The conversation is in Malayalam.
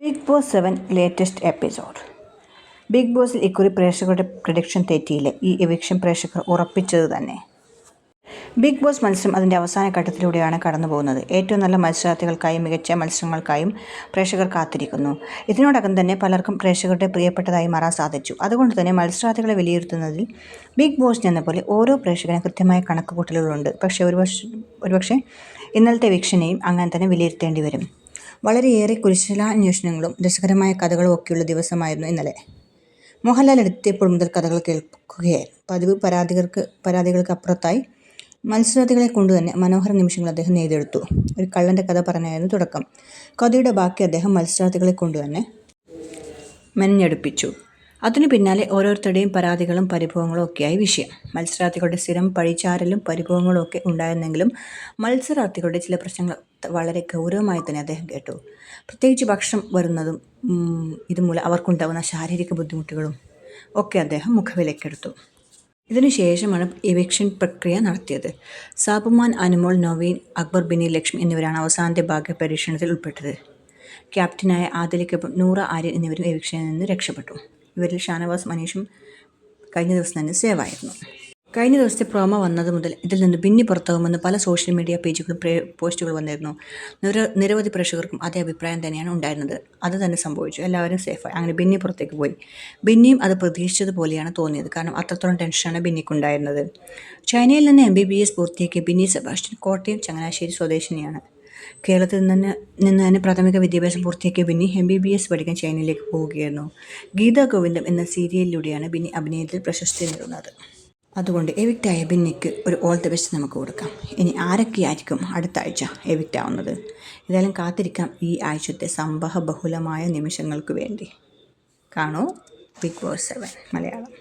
Big boss 7 latest episode. Big ബോസിൽ ഇക്കുറി പ്രേക്ഷകരുടെ പ്രഡിക്ഷൻ തെറ്റിയില്ല. ഈ എവിക്ഷൻ പ്രേക്ഷകർ ഉറപ്പിച്ചത് തന്നെ. ബിഗ് ബോസ് മത്സരം അതിൻ്റെ അവസാന ഘട്ടത്തിലൂടെയാണ് കടന്നു പോകുന്നത്. ഏറ്റവും നല്ല മത്സരാർത്ഥികൾക്കായും മികച്ച മത്സരങ്ങൾക്കായും പ്രേക്ഷകർ കാത്തിരിക്കുന്നു. ഇതിനോടകം തന്നെ പലർക്കും പ്രേക്ഷകരുടെ പ്രിയപ്പെട്ടതായി മാറാൻ സാധിച്ചു. അതുകൊണ്ട് തന്നെ മത്സരാർത്ഥികളെ വിലയിരുത്തുന്നതിൽ ബിഗ് ബോസിനെന്ന പോലെ ഓരോ പ്രേക്ഷകനും കൃത്യമായ കണക്കുകൂട്ടലുകളുണ്ട്. പക്ഷേ ഒരുപക്ഷെ ഇന്നലത്തെ എവിക്ഷനെയും അങ്ങനെ തന്നെ വിലയിരുത്തേണ്ടി വരും. വളരെയേറെ കുരിശലാന്വേഷണങ്ങളും രസകരമായ കഥകളും ഒക്കെയുള്ള ദിവസമായിരുന്നു ഇന്നലെ. മോഹൻലാൽ എത്തിയപ്പോൾ മുതൽ കഥകൾ കേൾക്കുകയായിരുന്നു. പതിവ് പരാതികൾക്ക് അപ്പുറത്തായി മത്സരാർത്ഥികളെ കൊണ്ടുതന്നെ മനോഹര നിമിഷങ്ങൾ അദ്ദേഹം നെയ്തെടുത്തു. ഒരു കള്ളൻ്റെ കഥ പറഞ്ഞായിരുന്നു തുടക്കം. കഥയുടെ ബാക്കി അദ്ദേഹം മത്സരാർത്ഥികളെ കൊണ്ടുതന്നെ മെനഞ്ഞെടുപ്പിച്ചു. അതിനു പിന്നാലെ ഓരോരുത്തരുടെയും പരാതികളും പരിഭവങ്ങളും ഒക്കെയായി വിഷയം. മത്സരാർത്ഥികളുടെ സ്ഥിരം പഴിചാരലും പരിഭവങ്ങളും ഒക്കെ ഉണ്ടായിരുന്നെങ്കിലും മത്സരാർത്ഥികളുടെ ചില പ്രശ്നങ്ങൾ വളരെ ഗൗരവമായി തന്നെ അദ്ദേഹം കേട്ടു. പ്രത്യേകിച്ച് ഭക്ഷണം വരുന്നതും ഇതുമൂലം അവർക്കുണ്ടാകുന്ന ശാരീരിക ബുദ്ധിമുട്ടുകളും ഒക്കെ അദ്ദേഹം മുഖവിലക്കെടുത്തു. ഇതിനുശേഷമാണ് എവിക്ഷൻ പ്രക്രിയ നടത്തിയത്. സാബുമാൻ, അനുമോൾ, നവീൻ, അക്ബർ, ബിനി, ലക്ഷ്മി എന്നിവരാണ് അവസാനത്തെ ഭാഗ്യ പരീക്ഷണത്തിൽ ഉൾപ്പെട്ടത്. ക്യാപ്റ്റനായ ആദിലയ്ക്കൊപ്പം നൂറ, ആര്യൻ എന്നിവരും എവിക്ഷനിൽ നിന്ന് രക്ഷപ്പെട്ടു. ഇവരിൽ ഷാനവാസ്, മനീഷും കഴിഞ്ഞ ദിവസം തന്നെ സേവായിരുന്നു. കഴിഞ്ഞ ദിവസത്തെ പ്രോമോ വന്നത് മുതൽ ഇതിൽ നിന്ന് ബിന്നി പുറത്താകുമെന്ന് പല സോഷ്യൽ മീഡിയ പേജുകളും പോസ്റ്റുകൾ വന്നിരുന്നു. നിരവധി പ്രേക്ഷകർക്കും അതേ അഭിപ്രായം തന്നെയാണ് ഉണ്ടായിരുന്നത്. അത് തന്നെ സംഭവിച്ചു. എല്ലാവരും സേഫായി. അങ്ങനെ ബിന്നി പുറത്തേക്ക് പോയി. ബിന്നിയും അത് പ്രതീക്ഷിച്ചതുപോലെയാണ് തോന്നിയത്. കാരണം അത്രത്തോളം ടെൻഷനാണ് ബിന്നിക്കുണ്ടായിരുന്നത്. ചൈനയിൽ നിന്ന് MBBS പൂർത്തിയാക്കിയ ബിന്നി സെബാസ്റ്റ്യൻ കോട്ടയം ചങ്ങനാശ്ശേരി സ്വദേശിനിയാണ്. കേരളത്തിൽ നിന്ന് തന്നെ പ്രാഥമിക വിദ്യാഭ്യാസം പൂർത്തിയാക്കിയ ബിന്നി MBBS പഠിക്കാൻ ചൈനയിലേക്ക് പോവുകയായിരുന്നു. ഗീതാ ഗോവിന്ദം എന്ന സീരിയലിലൂടെയാണ് ബിന്നി അഭിനയത്തിൽ പ്രശസ്തി നേടുന്നത്. അതുകൊണ്ട് എവിക്റ്റായ ബിന്നിക്ക് ഒരു ഓൾ ദി ബെസ്റ്റ് നമുക്ക് കൊടുക്കാം. ഇനി ആരൊക്കെയായിരിക്കും അടുത്ത ആഴ്ച എവിക്റ്റ് ആവുന്നത്? ഏതായാലും കാത്തിരിക്കാം ഈ ആഴ്ചത്തെ സംഭവബഹുലമായ നിമിഷങ്ങൾക്ക് വേണ്ടി. കാണൂ ബിഗ് ബോസ് 7 മലയാളം.